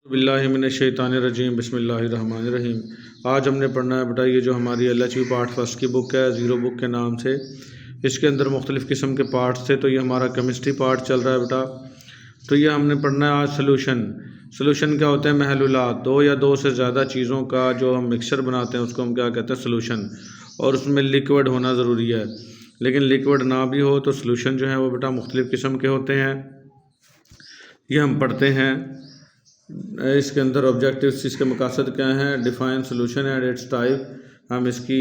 बिल्लाहिमिनश्शैतानिर्रजीम बिस्मिल्लाहिर्रहमानिर्रहीम। आज हमने पढ़ना है बेटा ये जो हमारी एलएचवी पार्ट फर्स्ट की बुक है ज़ीरो बुक के नाम से। इसके अंदर मुख्तलिफ़ किस्म के पार्ट्स थे, तो ये हमारा केमिस्ट्री पार्ट चल रहा है बेटा। तो ये हमने पढ़ना है आज सलूशन क्या होते हैं? महलूलात, दो या दो से ज़्यादा चीज़ों का जो हम मिक्सचर बनाते हैं उसको हम क्या कहते हैं? सलूशन। और उसमें लिक्विड होना ज़रूरी है, लेकिन लिक्विड ना भी हो तो सलूशन जो है वो बेटा मुख्तलिफ़ किस्म के होते हैं। ये हम पढ़ते हैं। इसके अंदर ऑब्जेक्टिव्स, इसके मकासद क्या हैं? Define solution and it's type, हम इसकी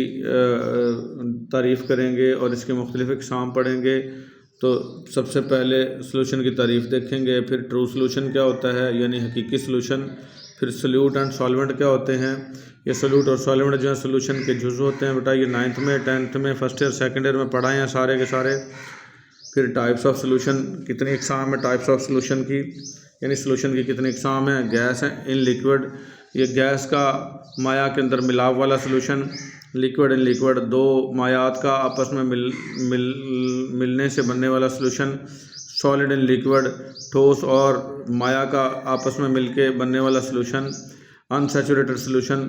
तारीफ़ करेंगे और इसके मुख्तलिफ़ इक़साम पढ़ेंगे। तो सबसे पहले सॉल्यूशन की तारीफ़ देखेंगे, फिर ट्रू सॉल्यूशन क्या होता है यानी हकीकी सॉल्यूशन, फिर सोल्यूट एंड सॉल्वेंट क्या होते हैं। ये सोल्यूट और सॉल्वेंट जो है सॉल्यूशन के जुज़ होते हैं बेटा। ये 9th में 10th में फर्स्ट ईयर सेकेंड ईयर में पढ़ाए हैं सारे के सारे। फिर टाइप्स ऑफ सॉल्यूशन, कितनी इक़साम है टाइप्स ऑफ सॉल्यूशन की, यानी सॉल्यूशन की कितने इक़साम हैं। गैस है इन लिक्विड, ये गैस का माया के अंदर मिलाव वाला सॉल्यूशन। लिक्विड इन लिक्विड, दो मायात का आपस में मिलने से बनने वाला सॉल्यूशन। सॉलिड इन लिक्विड, ठोस और माया का आपस में मिलके बनने वाला सॉल्यूशन। अनसैचुरेटेड सॉल्यूशन,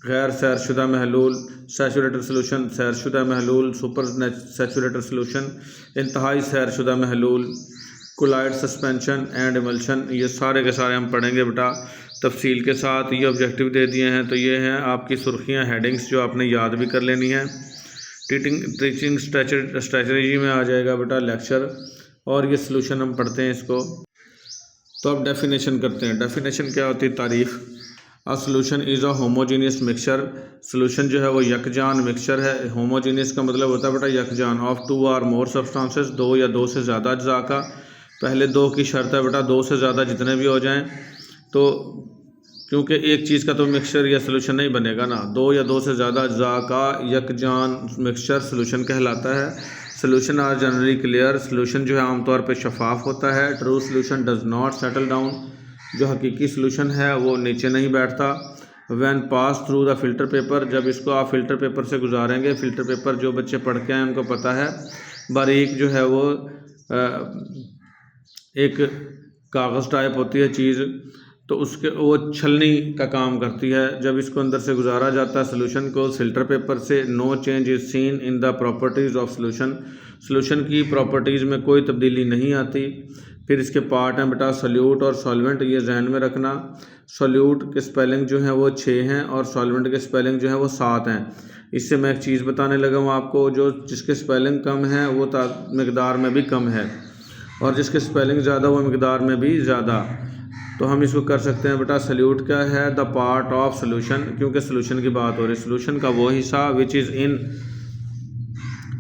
गैर सैरशुदा महलूल। सैचुरेटेड सॉल्यूशन, सैरशुदा महलूल। सुपर सैचुरेटेड सॉल्यूशन, इंतहाई सैरशुदा महलूल। कोलाइड सस्पेंशन एंड इमल्शन, ये सारे के सारे हम पढ़ेंगे बेटा तफसील के साथ। ये ऑब्जेक्टिव दे दिए हैं, तो ये हैं आपकी सुर्खियाँ, हेडिंग्स जो आपने याद भी कर लेनी है। टीचिंग स्ट्रेटजी में आ जाएगा बेटा लेक्चर, और ये सॉल्यूशन हम पढ़ते हैं इसको। तो अब डेफिनेशन करते हैं। डेफिनेशन क्या होती है? तारीफ़। A solution is a homogeneous mixture, solution जो है वो यकजान मिक्सचर है। होमोजीनियस का मतलब होता है बेटा यकजान। Of two or more substances, दो या दो से ज़्यादा अज्जा का। पहले दो की शर्त है बेटा, दो से ज़्यादा जितने भी हो जाएं, तो क्योंकि एक चीज़ का तो मिक्सचर या सॉल्यूशन नहीं बनेगा ना। दो या दो से ज़्यादा अज्जा का यकजान मिक्सचर सॉल्यूशन कहलाता है। Solution are generally clear, solution जो है आमतौर पे शफाफ होता है। True solution does not settle down, जो हकीकी सॉल्यूशन है वो नीचे नहीं बैठता। When pass through the filter paper, जब इसको आप फ़िल्टर पेपर से गुजारेंगे। फ़िल्टर पेपर जो बच्चे पढ़ के आए उनको पता है, बारीक जो है वो एक कागज़ टाइप होती है चीज़, तो उसके वो छलनी का काम करती है। जब इसको अंदर से गुजारा जाता है सॉल्यूशन को फ़िल्टर पेपर से, no change is seen in the properties of solution, solution की प्रॉपर्टीज़ में कोई तब्दीली नहीं आती। फिर इसके पार्ट हैं बेटा सोल्यूट और सॉल्वेंट, ये जहन में रखना। सोल्यूट के स्पेलिंग जो है वो 6 हैं और सॉल्वेंट के स्पेलिंग जो है वो 7 हैं। इससे मैं एक चीज़ बताने लगा हूँ आपको, जो जिसके स्पेलिंग कम है वो मकदार में भी कम है, और जिसके स्पेलिंग ज़्यादा वो मकदार में भी ज़्यादा। तो हम इसको कर सकते हैं बेटा, सॉल्यूट क्या है? द पार्ट ऑफ सॉल्यूशन, क्योंकि सॉल्यूशन की बात हो रही है। सॉल्यूशन का वो हिस्सा which is in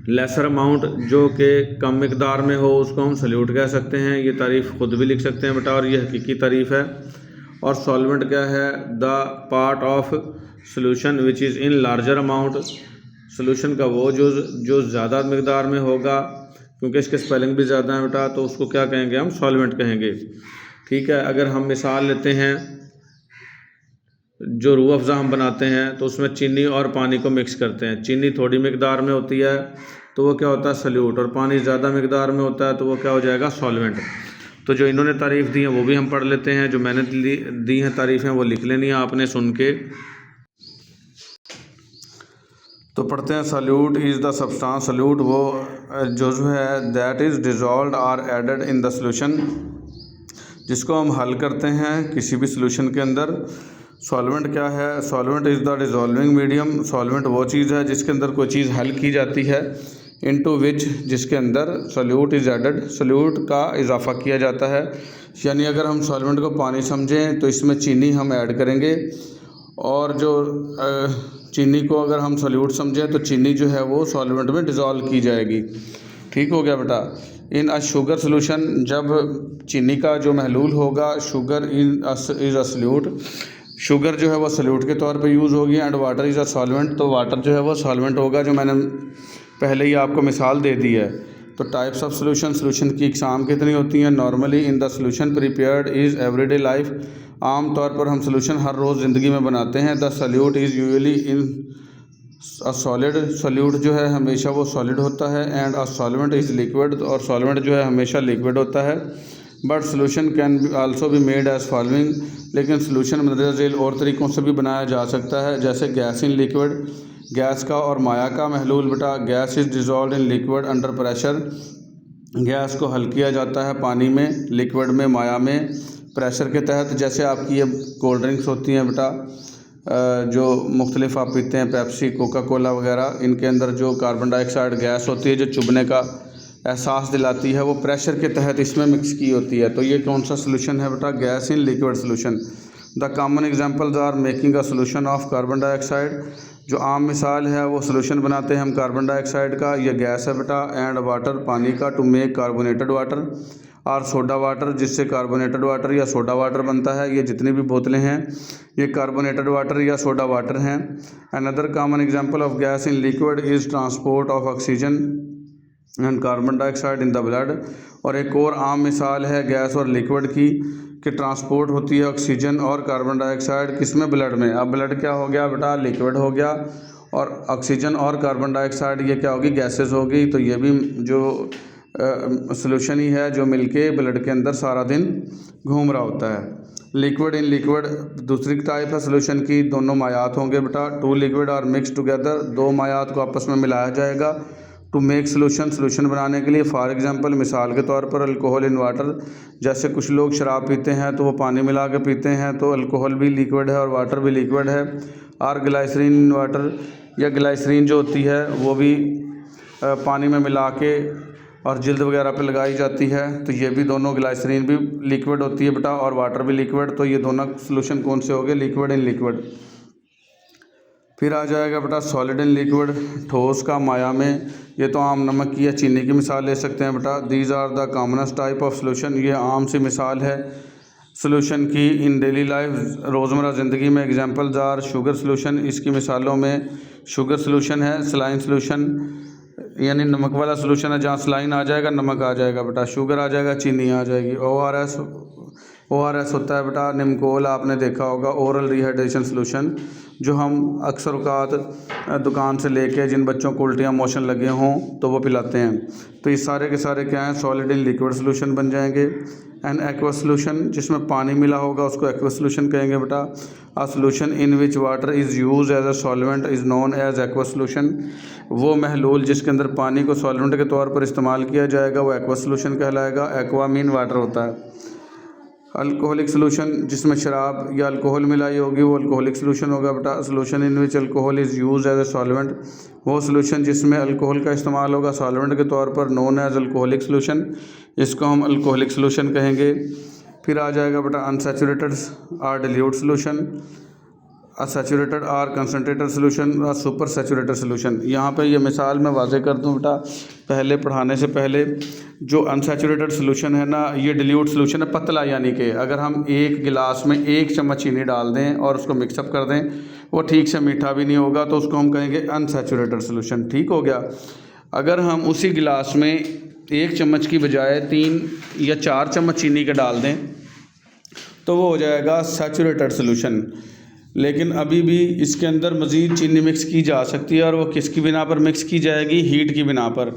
lesser amount, जो कि कम मकदार में हो, उसको हम सॉल्यूट कह सकते हैं। ये तारीफ़ ख़ुद भी लिख सकते हैं बेटा, और ये हकीकी तारीफ़ है। और सॉल्वेंट क्या है? The part of solution which is in larger amount, solution का वो जो ज़्यादा मकदार में होगा, क्योंकि इसके स्पेलिंग भी ज़्यादा है बेटा, तो उसको क्या कहेंगे? हम सॉल्वेंट कहेंगे। ठीक है। अगर हम मिसाल लेते हैं, जो रूह अफ़ज़ा हम बनाते हैं तो उसमें चीनी और पानी को मिक्स करते हैं। चीनी थोड़ी मकदार में होती है तो वो क्या होता है? सॉल्यूट, और पानी ज़्यादा मकदार में होता है तो वो क्या हो जाएगा? सॉल्वेंट। तो जो इन्होंने तारीफ़ दी है वो भी हम पढ़ लेते हैं, जो मैंने दी हैं तारीफ़ें वो लिख लेनी है आपने सुन के। तो पढ़ते हैं। Solute is the substance, solute वो जो है that is dissolved or added in the solution, जिसको हम हल करते हैं किसी भी सॉल्यूशन के अंदर। सॉल्वेंट क्या है? Solvent is the dissolving medium, solvent वो चीज़ है जिसके अंदर कोई चीज़ हल की जाती है। इनटू विच, जिसके अंदर सॉल्यूट इज़ एडेड, सॉल्यूट का इजाफ़ा किया जाता है। यानी अगर हम सॉल्वेंट को पानी समझें तो इसमें चीनी हम ऐड करेंगे, और जो चीनी को अगर हम सॉल्यूट समझें तो चीनी जो है वो सॉल्वेंट में डिज़ोल्व की जाएगी। ठीक हो गया बेटा। इन अ शुगर सॉल्यूशन, जब चीनी का जो महलूल होगा, sugar is a solute, sugar जो है वो सॉल्यूट के तौर पे यूज़ होगी। And water is a solvent, तो वाटर जो है वो सॉल्वेंट होगा, जो मैंने पहले ही आपको मिसाल दे दी है। तो टाइप्स ऑफ सॉल्यूशन, सॉल्यूशन की इक़साम कितनी होती हैं? Normally in the solution prepared is everyday life, आम तौर पर हम सॉल्यूशन हर रोज़ ज़िंदगी में बनाते हैं। The solute is usually in a solid, solute जो है हमेशा वो सॉलिड होता है। And a solvent is liquid, और सॉल्वेंट जो है हमेशा लिक्विड होता है। But solution can also be made as following, लेकिन सोल्यूशन मंदरजा झेल और तरीक़ों से भी बनाया जा सकता है, जैसे गैस इन लिक्विड, गैस का और माया का महलूल बेटा। Gas is dissolve in liquid under pressure, gas को हल किया जाता है पानी में, लिक्विड में, माया में प्रेशर के तहत। जैसे आपकी ये कोल्ड ड्रिंक्स होती हैं बेटा, जो मुख्तलिफ आप पीते हैं, पेप्सी, कोका कोला वगैरह, इनके अंदर जो कार्बन डाइऑक्साइड गैस होती है जो चुभने का एहसास दिलाती है, वो प्रेशर के तहत इसमें मिक्स की होती है। तो ये कौन सा सोल्यूशन है बेटा? Gas in liquid solution. The common examples are making a solution of carbon dioxide, जो आम मिसाल है वो सोल्यूशन बनाते हैं हम कार्बन डाइऑक्साइड का, ये गैस है बेटा, एंड वाटर, पानी का, टू मेक कार्बोनेटेड वाटर और सोडा वाटर, जिससे कार्बोनेटेड वाटर या सोडा वाटर बनता है। ये जितनी भी बोतलें हैं ये कार्बोनेटेड वाटर या सोडा वाटर हैं। Another common example of gas in liquid is transport of oxygen and carbon dioxide in the blood. और एक और आम मिसाल है गैस और लिक्विड की कि ट्रांसपोर्ट होती है ऑक्सीजन और कार्बन डाइऑक्साइड किस में? ब्लड में। अब ब्लड क्या हो गया बेटा? लिक्विड हो गया, और ऑक्सीजन और कार्बन डाइऑक्साइड ये क्या होगी? गैसेस होगी। तो ये भी जो सोल्यूशन ही है जो मिलके ब्लड के अंदर सारा दिन घूम रहा होता है। लिक्विड इन लिक्विड दूसरी टाइप है सोल्यूशन की, दोनों मायात होंगे बेटा। Two liquid are mix together, दो मायात को आपस में मिलाया जाएगा टू मेक सोल्यूशन बनाने के लिए। फॉर एग्जांपल, मिसाल के तौर पर अल्कोहल इन वाटर, जैसे कुछ लोग शराब पीते हैं तो वो पानी मिला के पीते हैं, तो अल्कोहल भी लिक्विड है और वाटर भी लिक्विड है। और ग्लाइसरीन इन वाटर, या ग्लाइसरीन जो होती है वो भी पानी में मिला के और जिल्द वगैरह पे लगाई जाती है। तो ये भी दोनों, ग्लाइसरीन भी लिक्विड होती है बेटा और वाटर भी लिक्विड। तो ये दोनों सोल्यूशन कौन से हो गए? Liquid in liquid. फिर आ जाएगा बेटा सॉलिड इन लिक्विड, ठोस का माया में। ये तो आम नमक की या चीनी की मिसाल ले सकते हैं बेटा। These are the commonest type of solution, ये आम सी मिसाल है सोल्यूशन की इन डेली लाइफ, रोज़मर्रा ज़िंदगी में। एग्जांपल्स आर शुगर सोल्यूशन, इसकी मिसालों में शुगर सोल्यूशन है। सलाइन सोल्यूशन यानी नमक वाला सोल्यूशन है, जहाँ सलाइन आ जाएगा नमक आ जाएगा बेटा, शुगर आ जाएगा, चीनी आ जाएगी। ORS होता है बेटा निमकोल, आपने देखा होगा, ओरल रिहाइड्रेशन सोल्यूशन, जो हम अक्सर औक़ात दुकान से लेके जिन बच्चों को उल्टियाँ मोशन लगे हों तो वो पिलाते हैं। तो ये सारे के सारे क्या हैं? सॉलिड इन लिक्विड सोल्यूशन बन जाएंगे। एंड एक्वस सोल्यूशन, जिसमें पानी मिला होगा उसको एक्वस सोल्यूशन कहेंगे बेटा। A solution in which water is use as a solvent is known as aqueous solution, वो महलूल जिसके अंदर पानी को सॉल्वेंट के तौर पर इस्तेमाल किया जाएगा वो एक्वस सोल्यूशन कहलाएगा। एक्वा मीन वाटर होता है। अल्कोहलिक सोल्यूशन, जिसमें शराब या अल्कोहल मिलाई होगी वो अल्कोहलिक सोल्यूशन होगा बेटा। Solution in which alcohol is use as a solvent, वो सोल्यूशन जिसमें अल्कोहल का इस्तेमाल होगा सॉल्वेंट के तौर पर, नोन एज अल्कोहलिक सोल्यूशन, इसको हम अल्कोहलिक सोल्यूशन कहेंगे। फिर आ जाएगा बेटा unsaturated or dilute solution, saturated or concentrated solution और सुपर सैचुरेटेड सोल्यूशन। यहाँ पे ये मिसाल मैं वाज़े कर दूँ बेटा पहले पढ़ाने से पहले, जो अनसैचुरेटेड सोल्यूशन है ना, ये डिल्यूट सोल्यूशन है पतला, यानी कि अगर हम एक गिलास में 1 चम्मच चीनी डाल दें और उसको मिक्सअप कर दें, वो ठीक से मीठा भी नहीं होगा, तो उसको हम कहेंगे अनसैचुरेटेड सोल्यूशन। ठीक हो गया। अगर हम उसी गिलास में 1 चम्मच की बजाय 3 या 4 चम्मच चीनी के डाल दें तो वो हो जाएगा सैचुरेटेड सोल्यूशन। लेकिन अभी भी इसके अंदर मज़ीद चीनी मिक्स की जा सकती है, और वो किसकी बिना पर मिक्स की जाएगी? हीट की बिना पर।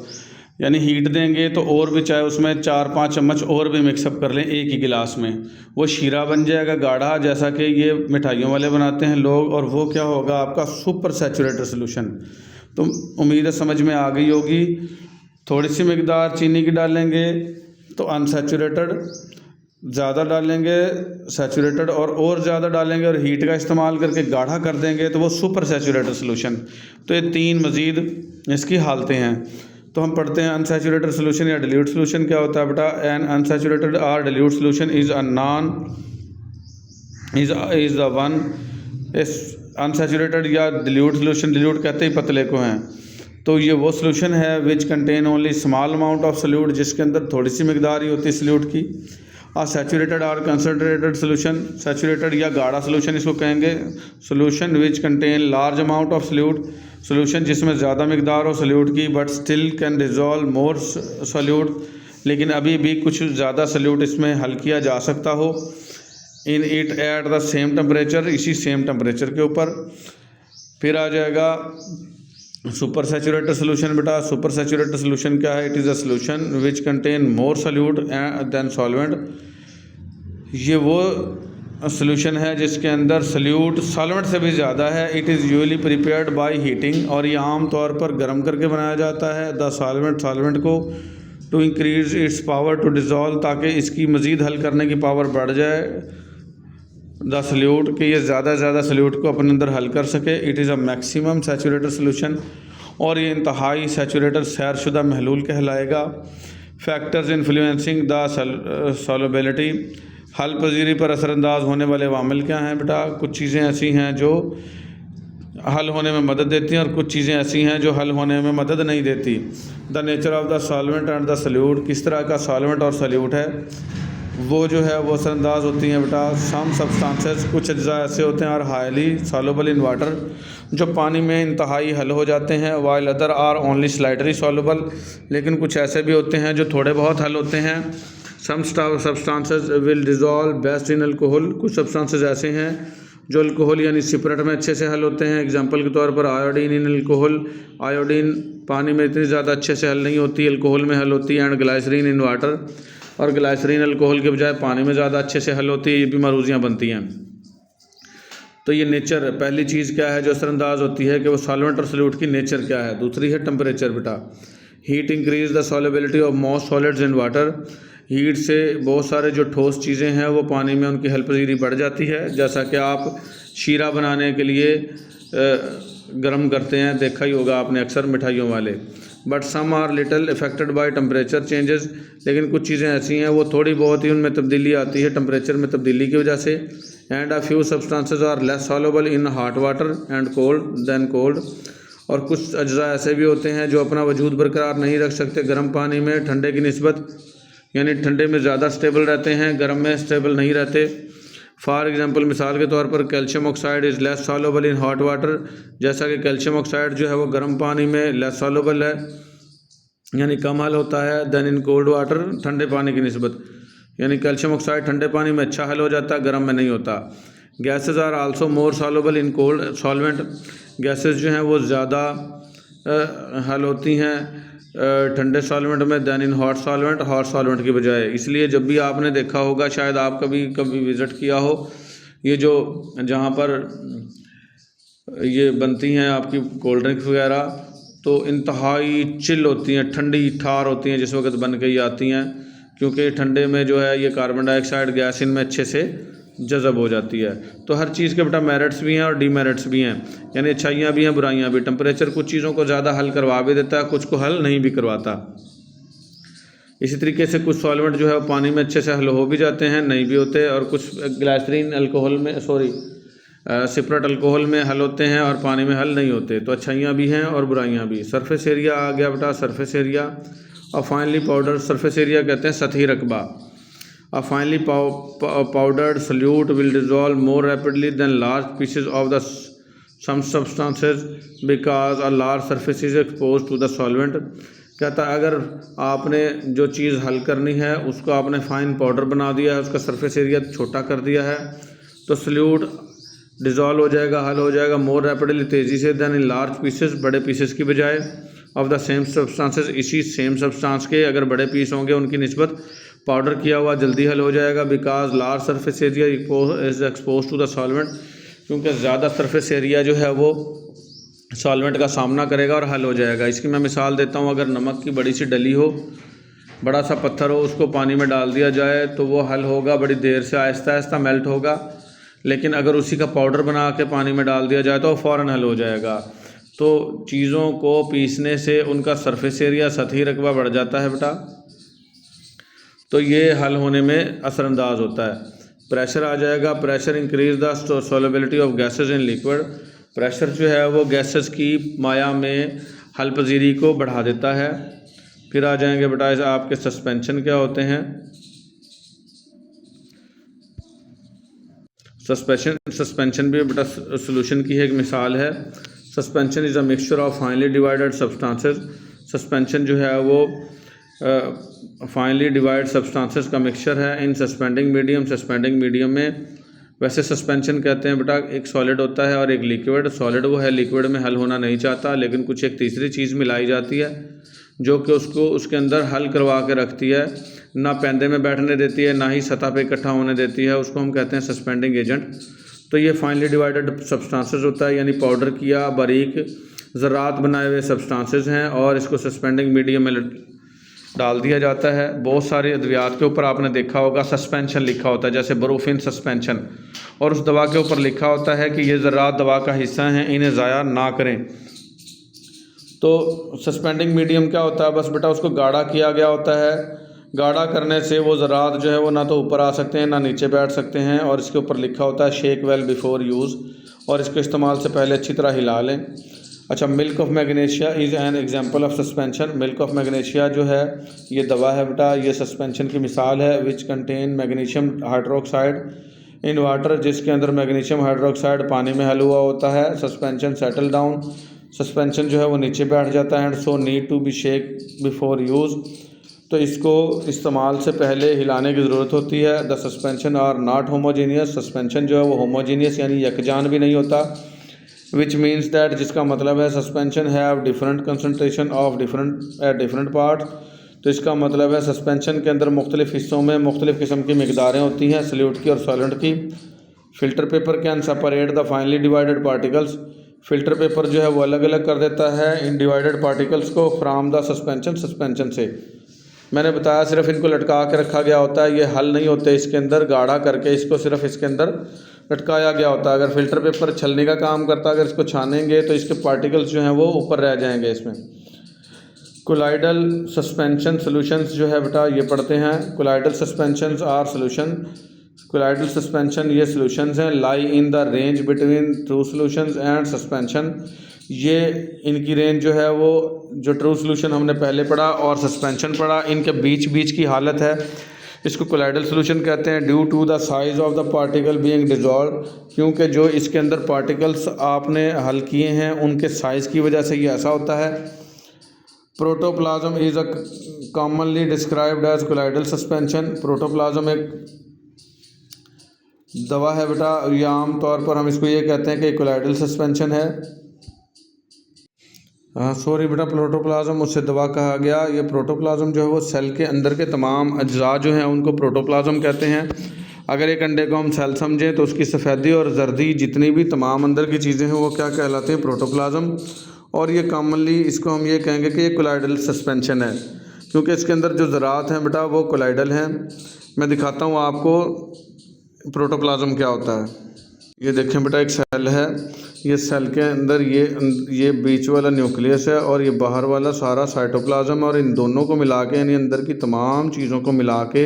यानी हीट देंगे तो और भी, चाहे उसमें 4-5 चम्मच और भी मिक्सअप कर लें एक ही गिलास में, वो शीरा बन जाएगा गाढ़ा, जैसा कि ये मिठाइयों वाले बनाते हैं लोग, और वो क्या होगा? आपका सुपर सैचुरेटेड सोल्यूशन। तो उम्मीद है समझ में आ गई होगी। थोड़ी सी मिकदार चीनी की डालेंगे तो अनसैचुरेटेड, ज़्यादा डालेंगे सैचुरेटेड, और ज़्यादा डालेंगे और हीट का इस्तेमाल करके गाढ़ा कर देंगे तो वो सुपर सैचुरेटेड सोल्यूशन। तो ये 3 मज़ीद इसकी हालतें हैं। तो हम पढ़ते हैं अनसैचुरेटेड सोल्यूशन या डिल्यूट सोल्यूशन क्या होता है बेटा। An unsaturated or dilute solution is the one unsaturated या डिल्यूट सोल्यूशन, डिल्यूट कहते ही पतले को हैं। तो ये वो सोल्यूशन है which contain only small amount of solute, जिसके अंदर थोड़ी सी मिकदार ही होती है सोल्यूट की। और सैचुरेटेड और कंसनट्रेटेड सोल्यूशन, सैचुरेटेड या गाढ़ा सोल्यूशन इसको कहेंगे। Solution which contain large amount of solute, solution जिसमें ज़्यादा मिकदार हो सोल्यूट की, but still can dissolve more solute, लेकिन अभी भी कुछ ज़्यादा सोल्यूट इसमें हल किया जा सकता हो। In it at the same temperature, इसी सेम टेम्परेचर के ऊपर। फिर आ जाएगा सुपर सैचुरेटेड सोल्यूशन बेटा, सुपर सैचुरेटेड सोल्यूशन क्या है? It is a solution which contain more solute than solvent. ये वो सोल्यूशन है जिसके अंदर सल्यूट सॉल्वेंट से भी ज़्यादा है। It is usually prepared by heating, और ये आम तौर पर गर्म करके बनाया जाता है द सॉल्वेंट को to increase its power to dissolve, ताकि इसकी मज़ीद हल करने की पावर बढ़ जाए द सल्यूट, कि ये ज़्यादा से ज़्यादा सल्यूट को अपने अंदर हल कर सके। It is a maximum saturated solution, और ये इंतहाई सैचुरेटेड सैरशुदा महलूल कहलाएगा। फैक्टर्स इन्फ्लुएंसिंग द सॉल्युबिलिटी, हल पजीरी पर असरअंदाज होने वाले वामिल क्या हैं बेटा? कुछ चीज़ें ऐसी हैं जो हल होने में मदद देती हैं और कुछ चीज़ें ऐसी हैं जो हल होने में मदद नहीं देती। The nature of the solvent and the solute, किस तरह का सॉल्वेंट और सल्यूट है वो जो है वो असरअंदाज होती हैं बेटा। सम सब्सटेंसेस, कुछ अज्जा ऐसे होते हैं, और हाईली सॉल्युबल इन वाटर, जो पानी में इंतहाई हल हो जाते हैं। While other are only slightly soluble, लेकिन कुछ ऐसे भी होते हैं जो थोड़े बहुत हल होते हैं। Some substances will dissolve best in alcohol, कुछ सब्सटेंसेस ऐसे हैं जो अल्कोहल यानी सिपरेट में अच्छे से हल होते हैं। एग्जांपल के तौर पर आयोडीन इन अल्कोहल, आयोडीन पानी में इतनी ज़्यादा अच्छे से हल नहीं होती, अल्कोहल में हल होती है। एंड ग्लाइसरीन इन वाटर, और ग्लाइसरीन अल्कोहल के बजाय पानी में ज़्यादा अच्छे से हल होती है। ये भी मारूजियाँ बनती हैं। तो ये नेचर, पहली चीज़ क्या है जो असरअंदाज होती है कि वो सॉल्वेंट और सल्यूट की नेचर क्या है। दूसरी है टेम्परेचर बेटा। Heat increase the solubility of most solids in water, heat से बहुत सारे जो ठोस चीज़ें हैं वो पानी में उनकी हल पजीरी बढ़ जाती है। जैसा कि आप शीरा बनाने के लिए गर्म करते हैं, देखा ही होगा आपने अक्सर मिठाइयों वाले। But some are little affected by temperature changes, लेकिन कुछ चीज़ें ऐसी हैं वो थोड़ी बहुत ही उनमें तब्दीली आती है टेम्परेचर में तब्दीली की वजह से। And a few substances are less soluble in hot water and cold, और कुछ अज्जा ऐसे भी होते हैं जो अपना वजूद बरकरार नहीं रख सकते गर्म पानी में ठंडे की निस्बत, यानी ठंडे में ज़्यादा स्टेबल रहते हैं, गर्म में स्टेबल नहीं रहते। फॉर एग्जांपल, मिसाल के तौर पर calcium oxide is less soluble in hot water, जैसा कि कैल्शियम ऑक्साइड जो है वो गर्म पानी में लेस सॉल्युबल है, यानी कम हल होता है देन इन कोल्ड वाटर, ठंडे पानी की निस्बत। यानी कैल्शियम ऑक्साइड ठंडे पानी में अच्छा हल हो जाता है, गर्म में नहीं होता। Gases are also more soluble in cold solvent, gases जो हैं वो ज़्यादा हल होती हैं ठंडे सॉल्वेंट में देन इन हॉट सॉल्वेंट की बजाय। इसलिए जब भी आपने देखा होगा, शायद आप कभी विज़िट किया हो, ये जो जहाँ पर ये बनती हैं आपकी कोल्ड ड्रिंक्स वगैरह, तो इंतहाई चिल होती हैं, ठंडी ठार होती हैं जिस वक्त बन के ही आती हैं, क्योंकि ठंडे में जो है ये कार्बन डाइऑक्साइड गैस इनमें अच्छे से जज़ब हो जाती है। तो हर चीज़ के बेटा मेरिट्स भी हैं और डीमेरिट्स भी हैं, यानी अच्छाइयाँ भी हैं बुराइयाँ भी। टेम्परेचर कुछ चीज़ों को ज़्यादा हल करवा भी देता है, कुछ को हल नहीं भी करवाता। इसी तरीके से कुछ सॉल्वेंट जो है वो पानी में अच्छे से हल हो भी जाते हैं, नहीं भी होते, और कुछ ग्लाइसरीन अल्कोहल में सिपरेट अल्कोहल में हल होते हैं और पानी में हल नहीं होते। तो अच्छाइयाँ भी हैं और बुराइयाँ भी। सरफेस एरिया आ गया बेटा, सरफेस एरिया और फाइनली पाउडर। सरफेस एरिया कहते हैं सतही रकबा। A finely powdered solute will dissolve more rapidly than large pieces of some substances because a large surface is exposed to the solvent। कहता है अगर आपने जो चीज़ हल करनी है उसको आपने फाइन पाउडर बना दिया है, उसका सरफेस एरिया छोटा कर दिया है, तो सल्यूट डिज़ोल्व हो जाएगा, हल हो जाएगा मोर रैपिडली, तेज़ी से, देन इन लार्ज पीसेस, बड़े पीसेस की बजाय, ऑफ द सेम सब्सटेंसेस, इसी सेम सब्सटेंस के अगर बड़े पीस होंगे उनकी निस्बत पाउडर किया हुआ जल्दी हल हो जाएगा। Because large surface area is expose to the solvent, क्योंकि ज़्यादा सरफेस एरिया जो है वो सॉल्वेंट का सामना करेगा और हल हो जाएगा। इसकी मैं मिसाल देता हूँ, अगर नमक की बड़ी सी डली हो, बड़ा सा पत्थर हो, उसको पानी में डाल दिया जाए तो वो हल होगा बड़ी देर से, आहिस्ता आहिस्ता मेल्ट होगा। लेकिन अगर उसी का पाउडर बना के पानी में डाल दिया जाए तो वो फ़ौरन हल हो जाएगा। तो चीज़ों को पीसने से उनका सरफेस एरिया, सतही रकबा बढ़ जाता है बेटा, तो ये हल होने में असरअंदाज होता है। प्रेशर आ जाएगा, pressure increase the solubility of gases in liquid, pressure जो है वो गैसेस की माया में हल पजीरी को बढ़ा देता है। फिर आ जाएंगे बेटा आपके सस्पेंशन क्या होते हैं। सस्पेंशन भी बेटा सोल्यूशन की एक मिसाल है। Suspension is a mixture of finally divided substances, suspension जो है वो फाइनली डिवाइड सब्सटेंसेस का मिक्सचर है। इन सस्पेंडिंग मीडियम, सस्पेंडिंग मीडियम में वैसे सस्पेंशन कहते हैं बेटा एक सॉलिड होता है और एक लिक्विड। सॉलिड वो है लिक्विड में हल होना नहीं चाहता, लेकिन कुछ एक तीसरी चीज़ मिलाई जाती है जो कि उसको उसके अंदर हल करवा के रखती है, ना पैंदे में बैठने देती है ना ही सतह पे इकट्ठा होने देती है। उसको हम कहते हैं सस्पेंडिंग एजेंट। तो ये फाइनली डिवाइडेड सब्सटेंसेस होता है, यानी पाउडर किया बारीक ज़रात बनाए हुए सब्सटेंसेस हैं और इसको सस्पेंडिंग मीडियम में डाल दिया जाता है। बहुत सारे अद्वियात के ऊपर आपने देखा होगा सस्पेंशन लिखा होता है, जैसे ब्रूफिन सस्पेंशन, और उस दवा के ऊपर लिखा होता है कि ये ज़रात दवा का हिस्सा हैं, इन्हें ज़ाया ना करें। तो सस्पेंडिंग मीडियम क्या होता है, बस बेटा उसको गाढ़ा किया गया होता है। गाढ़ा करने से वो ज़रात जो है वो ना तो ऊपर आ सकते हैं ना नीचे बैठ सकते हैं, और इसके ऊपर लिखा होता है शेक वेल बिफोर यूज़, और इसके इस्तेमाल से पहले अच्छी तरह हिला लें। अच्छा, milk of magnesia is an example of suspension. Milk of magnesia जो है ये दवा है बेटा, ये सस्पेंशन की मिसाल है। Which contain magnesium hydroxide in water, जिसके अंदर मैग्नीशियम हाइड्रोक्साइड पानी में हल हुआ होता है। सस्पेंशन सेटल डाउन, सस्पेंशन जो है वो नीचे बैठ जाता है। And so need to be shake before use, तो इसको इस्तेमाल से पहले हिलाने की ज़रूरत होती है। The suspension are not homogeneous, suspension जो है वो होमोजीनियस यानी यकजान भी नहीं होता। विच मीन्स दैट, जिसका मतलब है suspension have different concentration of different part. तो इसका मतलब है सस्पेंशन के अंदर मुख्तलिफ़ हिस्सों में मुख्तलिफ़ किस्म की मकदारें होती हैं, सल्यूट की और सॉलिड की। Filter paper can separate the finally divided particles, filter paper जो है वो अलग अलग कर देता है इन डिवाइडेड पार्टिकल्स को फ्राम द सस्पेंशन से। मैंने बताया सिर्फ इनको लटका के रखा गया होता है, ये हल नहीं होते इसके अंदर, गाढ़ा करके इसको सिर्फ इसके अंदर लटकाया गया होता है। अगर फ़िल्टर पेपर छलने का काम करता है, अगर इसको छानेंगे तो इसके पार्टिकल्स जो हैं वो ऊपर रह जाएंगे इसमें। कोलाइडल सस्पेंशन सॉल्यूशंस जो है बेटा ये पढ़ते हैं। Colloidal suspensions are solution, colloidal suspension ये सॉल्यूशंस हैं। Lie in the range between true solutions and suspension, ये इनकी रेंज जो है वो जो ट्रू सॉल्यूशन हमने पहले पढ़ा और सस्पेंशन पढ़ा, इनके बीच बीच की हालत है, इसको कोलाइडल सॉल्यूशन कहते हैं। Due to the size of the particle being dissolve, क्योंकि जो इसके अंदर पार्टिकल्स आपने हल किए हैं उनके साइज़ की वजह से ये ऐसा होता है। Protoplasm is a commonly described as colloidal suspension. Protoplasm एक दवा है बेटा, ये आम तौर पर हम इसको ये कहते हैं कि कोलाइडल सस्पेंशन है। हाँ सॉरी बेटा, प्रोटोप्लाज्म उससे दवा कहा गया। ये प्रोटोप्लाज्म जो है वो सेल के अंदर के तमाम अज्जा जो हैं उनको प्रोटोप्लाज्म कहते हैं। अगर एक अंडे को हम सेल समझें तो उसकी सफ़ेदी और जर्दी जितनी भी तमाम अंदर की चीज़ें हैं वो क्या कहलाते हैं, प्रोटोप्लाज्म। और ये कॉमनली इसको हम ये कहेंगे कि ये कोलाइडल सस्पेंशन है, क्योंकि इसके अंदर जो ज़रात हैं बेटा वो कोलाइडल हैं। मैं दिखाता हूँ आपको प्रोटोप्लाज्म क्या होता है। ये देखें बेटा, एक सेल है, ये सेल के अंदर ये बीच वाला न्यूक्लियस है और ये बाहर वाला सारा साइटोप्लाज्म, और इन दोनों को मिला के यानी अंदर की तमाम चीज़ों को मिला के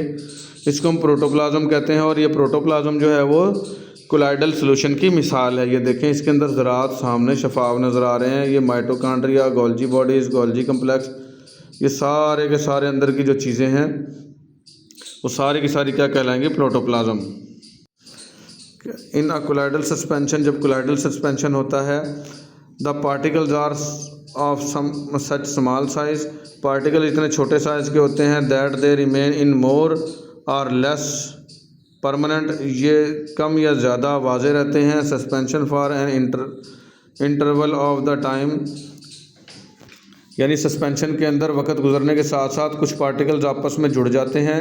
इसको हम प्रोटोप्लाज्म कहते हैं। और ये प्रोटोप्लाज्म जो है वो कोलाइडल सॉल्यूशन की मिसाल है। ये देखें, इसके अंदर ज़रात सामने शफाफ नज़र आ रहे हैं। ये mitochondria, Golgi bodies, Golgi complex, ये सारे के सारे अंदर की जो चीज़ें हैं वो सारी की सारी क्या कहलाएंगी, protoplasm. In a colloidal suspension, जब कोलाइडल सस्पेंशन होता है, the particles are of some such small size, particle इतने छोटे साइज़ के होते हैं दैट दे रिमेन इन मोर और लेस परमानेंट, ये कम या ज़्यादा वाज़े रहते हैं। Suspension for an interval of the time, यानी सस्पेंशन के अंदर वक्त गुजरने के साथ साथ कुछ पार्टिकल्स आपस में जुड़ जाते हैं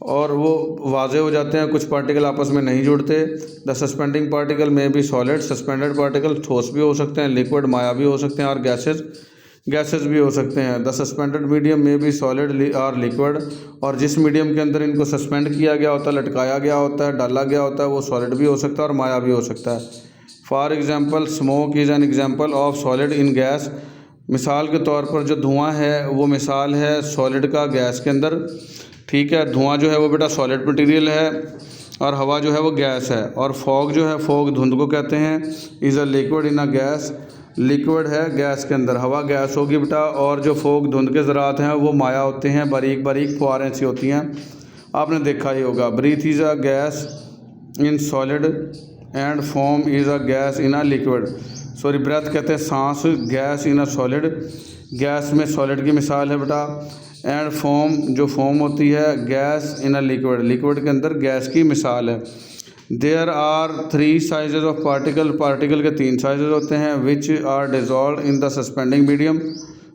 और वो वाज़े हो जाते हैं, कुछ पार्टिकल आपस में नहीं जुड़ते। द सस्पेंडिंग पार्टिकल में भी सॉलिड, सस्पेंडेड पार्टिकल ठोस भी हो सकते हैं, लिक्विड माया भी हो सकते हैं, और गैसेस भी हो सकते हैं। द सस्पेंडेड मीडियम में भी सॉलिड और लिक्विड, और जिस मीडियम के अंदर इनको सस्पेंड किया गया होता है, लटकाया गया होता है, डाला गया होता है, वो सॉलिड भी हो सकता है और माया भी हो सकता है। For example smoke is an example of solid in gas, मिसाल के तौर पर जो धुआं है वो मिसाल है सॉलिड का गैस के अंदर। ठीक है, धुआं जो है वो बेटा सॉलिड मटेरियल है और हवा जो है वो गैस है। और फॉग जो है, फॉग धुंध को कहते हैं। Is a liquid in a gas, liquid है गैस के अंदर, हवा गैस होगी बेटा। और जो फॉग धुंध के ज़रात हैं वो माया होते हैं, बारीक बारीक फुहारें सी होती हैं, आपने देखा ही होगा। Breath is a gas in solid and foam is a gas in a liquid, sorry breath कहते हैं सांस, gas in a solid, gas में सॉलिड की मिसाल है बेटा। एंड फोम, जो फोम होती है gas in a liquid, liquid के अंदर गैस की मिसाल है। There are 3 sizes of particle के 3 साइजेज होते हैं which are dissolve in the suspending medium,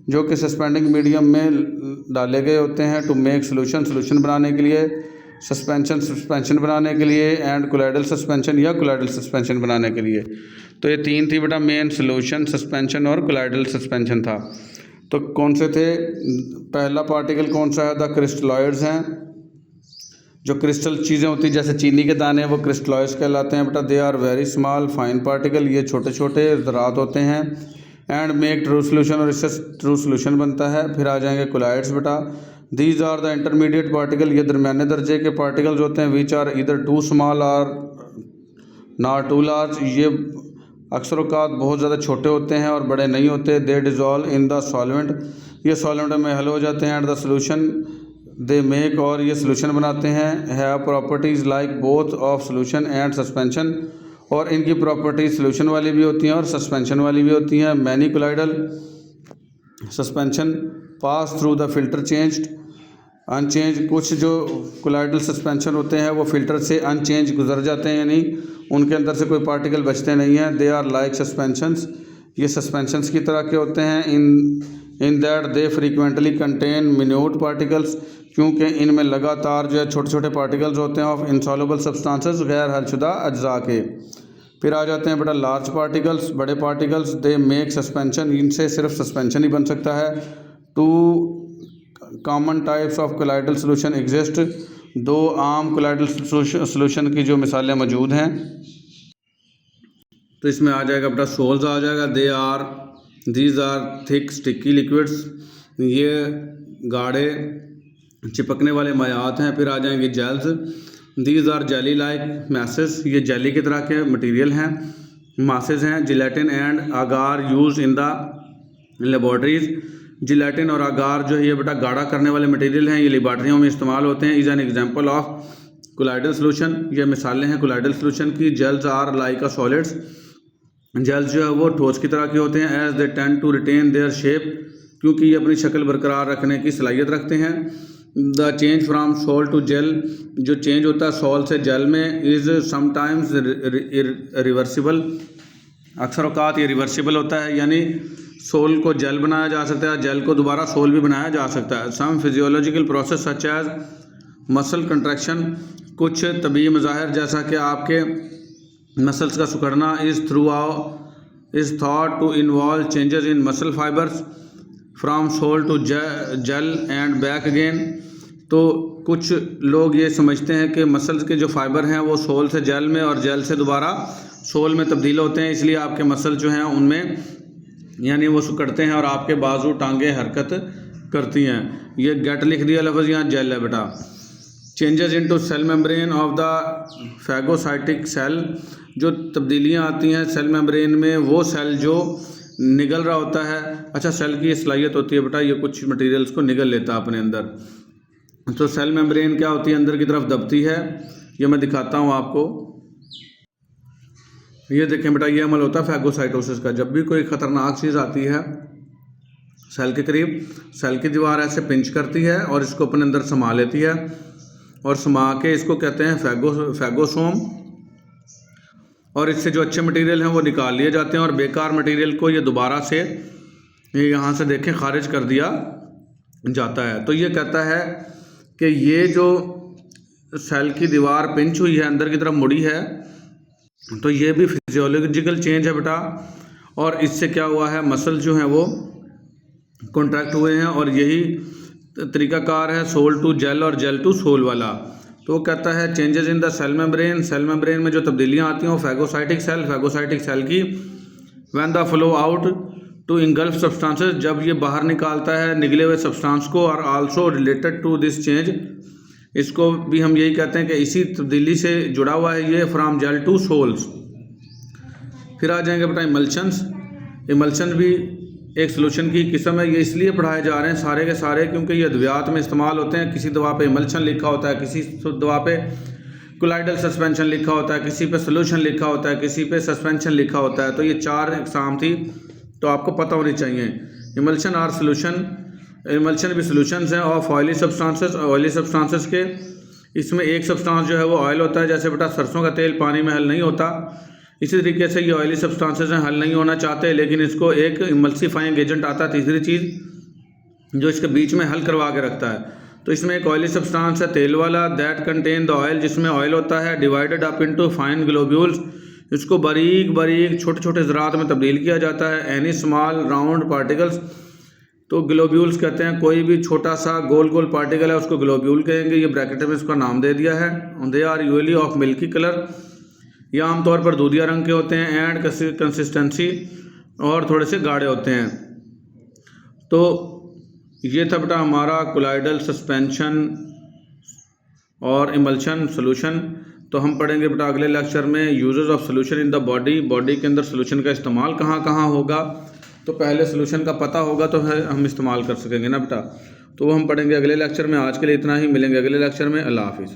जो कि सस्पेंडिंग मीडियम में डाले गए होते हैं टू मेक सोल्यूशन बनाने के लिए, सस्पेंशन बनाने के लिए, एंड कोलाइडल सस्पेंशन या कोलाइडल सस्पेंशन बनाने के लिए। तो ये 3 थी बेटा मेन, सोल्यूशन, सस्पेंशन और कोलाइडल सस्पेंशन था। तो कौन से थे? पहला पार्टिकल कौन सा है? द क्रिस्टलॉइड्स हैं। जो क्रिस्टल चीज़ें होती हैं जैसे चीनी के दाने वो क्रिस्टलॉइड्स कहलाते हैं बेटा। They are very small fine particle, ये छोटे छोटे ज़रात होते हैं। एंड मेक ट्रू सोल्यूशन, और इससे ट्रू सोल्यूशन बनता है। फिर आ जाएंगे कोलाइड्स बेटा। These are the intermediate particle, ये दरमियाने दर्जे के पार्टिकल्स होते हैं। Which are either too small or not too large, ये अक्सर औक़ात बहुत ज़्यादा छोटे होते हैं और बड़े नहीं होते। दे डिज़ोल्व इन द सॉल्वेंट, ये सॉल्वेंट में हल हो जाते हैं। And the solution they make, और ये सोल्यूशन बनाते हैं। Have properties like both of solution and suspension, और इनकी प्रॉपर्टीज सोल्यूशन वाली भी होती हैं और सस्पेंशन वाली भी होती हैं। Many colloidal suspension pass through the filter changed unchange, कुछ जो कोलाइडल सस्पेंशन होते हैं वो फिल्टर से अनचेंज गुजर जाते हैं, यानी उनके अंदर से कोई पार्टिकल बचते नहीं हैं। दे आर लाइक सस्पेंशंस, ये सस्पेंशंस की तरह के होते हैं। In that they frequently contain minute particles, क्योंकि इनमें लगातार जो है छोटे छोटे पार्टिकल्स होते हैं ऑफ इंसॉल्युबल सब्सटेंसेस, गैर हलशुदा अज्जा के। फिर आ जाते हैं बेटा लार्ज पार्टिकल्स, बड़े पार्टिकल्स। दे मेक सस्पेंशन, इनसे सिर्फ सस्पेंशन ही बन सकता है। Two common types of colloidal solution exist, 2 आम कोलाइडल सोल्यूशन की जो मिसालें मौजूद हैं। तो इसमें आ जाएगा बेटा सोल्स आ जाएगा। These are thick sticky liquids, ये गाढ़े चिपकने वाले मायात हैं। फिर आ जाएंगे gels. These are jelly like masses, ये जेली की तरह के मटेरियल हैं, मासेस हैं। Gelatin and agar use in the laboratories, gelatin और आगार जो है ये बेटा गाढ़ा करने वाले मटेरियल हैं, ये लेबॉर्ट्रियों में इस्तेमाल होते हैं। Is an example of colloidal solution, ये मिसालें हैं कोलाइडल सोल्यूशन की। Gels are like a solids, gels जो है वो ठोस की तरह के होते हैं। As they tend to retain their shape, क्योंकि ये अपनी शक्ल बरकरार रखने की सलाहियत रखते हैं। The change from sol to gel, जो चेंज होता है सोल से जेल में, इज़ समटाइम्स रिवर्सिबल, अक्सर औक़ात ये रिवर्सिबल होता है, यानी सोल को जेल बनाया जा सकता है, जेल को दोबारा सोल भी बनाया जा सकता है। Some physiological process such as muscle contraction, कुछ तबी मज़ाहिर जैसा कि आपके मसल्स का सिकुड़ना, is thought to involve changes in muscle fibres from sol to gel and back again. तो कुछ लोग ये समझते हैं कि मसल्स के जो फाइबर हैं वो सोल से जेल में और जेल से दोबारा सोल में तब्दील होते हैं, इसलिए आपके मसल जो हैं उनमें यानी वो सिकुड़ते हैं और आपके बाजू टांगे हरकत करती हैं। ये गेट लिख दिया लफ्ज़, यहाँ जेल है बेटा। Changes into cell membrane of the phagocytic cell, जो तब्दीलियाँ आती हैं सेल मेम्ब्रेन में, वो सेल जो निगल रहा होता है। अच्छा, सेल की सलाहियत होती है बेटा ये कुछ मटेरियल्स को निगल लेता है अपने अंदर। तो सेल मेम्ब्रेन क्या होती है, अंदर की तरफ दबती है। ये मैं दिखाता हूँ आपको, ये देखें बेटा, ये अमल होता है फैगोसाइटोसिस का। जब भी कोई ख़तरनाक चीज़ आती है सेल के करीब, सेल की दीवार ऐसे पिंच करती है और इसको अपने अंदर समा लेती है, और समा के इसको कहते हैं फैगोसोम। और इससे जो अच्छे मटेरियल हैं वो निकाल लिए जाते हैं और बेकार मटेरियल को ये दोबारा से ये यहाँ से देखें खारिज कर दिया जाता है। तो ये कहता है कि ये जो सेल की दीवार पिंच हुई है, अंदर की तरफ मुड़ी है, तो ये भी फिजियोलॉजिकल चेंज है बेटा। और इससे क्या हुआ है, मसल जो हैं वो कॉन्ट्रैक्ट हुए हैं, और यही तरीकाकार है सोल टू जेल और जेल टू सोल वाला। तो वो कहता है changes in the cell membrane, cell membrane में जो तब्दीलियाँ आती हैं वो फैगोसाइटिक सेल की। When the flow out to engulf substances, जब ये बाहर निकालता है निकले हुए सब्सटेंस को। और also related to this change, इसको भी हम यही कहते हैं कि इसी तब्दीली से जुड़ा हुआ है ये, फ्राम जेल टू सोल्स। फिर आ जाएंगे बेटा इमल्शंस। इमल्शन भी एक सोल्यूशन की किस्म है। ये इसलिए पढ़ाए जा रहे हैं सारे के सारे क्योंकि ये अद्वियात में इस्तेमाल होते हैं। किसी दवा पे इमल्शन लिखा होता है, किसी दवा पे कोलाइडल सस्पेंशन लिखा होता है, किसी पे सोल्यूशन लिखा होता है, किसी पे सस्पेंशन लिखा होता है। तो ये 4 इकसाम थी, तो आपको पता होनी चाहिए। इमल्शन और सोल्यूशन, इमल्शन भी सोल्यूशंस हैं of oily substances, oily substances के। इसमें एक सब्सटेंस जो है वो ऑयल होता है। जैसे बेटा सरसों का तेल पानी में हल नहीं होता, इसी तरीके से ये ऑयली सब्सटेंसेस हैं, हल नहीं होना चाहते, लेकिन इसको एक इमल्सीफाइंग एजेंट आता है, तीसरी चीज़ जो इसके बीच में हल करवा के रखता है। तो इसमें एक ऑयली सब्सटेंस है तेल वाला, दैट कंटेन द ऑयल, जिसमें ऑयल होता है, divided up into fine globules, इसको बारीक बारीक छोटे छोटे ज़रात में तब्दील किया जाता है। एनी स्मॉल राउंड पार्टिकल्स, तो ग्लोब्यूल्स कहते हैं कोई भी छोटा सा गोल गोल पार्टिकल है उसको ग्लोब्यूल कहेंगे। ये ब्रैकेट में इसका नाम दे दिया है। They are usually of milky colour, ये आमतौर पर दूधिया रंग के होते हैं। एंड कंसिस्टेंसी, और थोड़े से गाढ़े होते हैं। तो ये था बेटा हमारा कोलाइडल सस्पेंशन और इमल्शन सोल्यूशन। तो हम पढ़ेंगे बेटा अगले लेक्चर में uses of solution in the body, body के अंदर सोल्यूशन का इस्तेमाल कहाँ कहाँ होगा। तो पहले सोल्यूशन का पता होगा तो फिर हम इस्तेमाल कर सकेंगे ना बेटा। तो वो हम पढ़ेंगे अगले लेक्चर में। आज के लिए इतना ही, मिलेंगे अगले लेक्चर में। अल्लाह हाफिज़।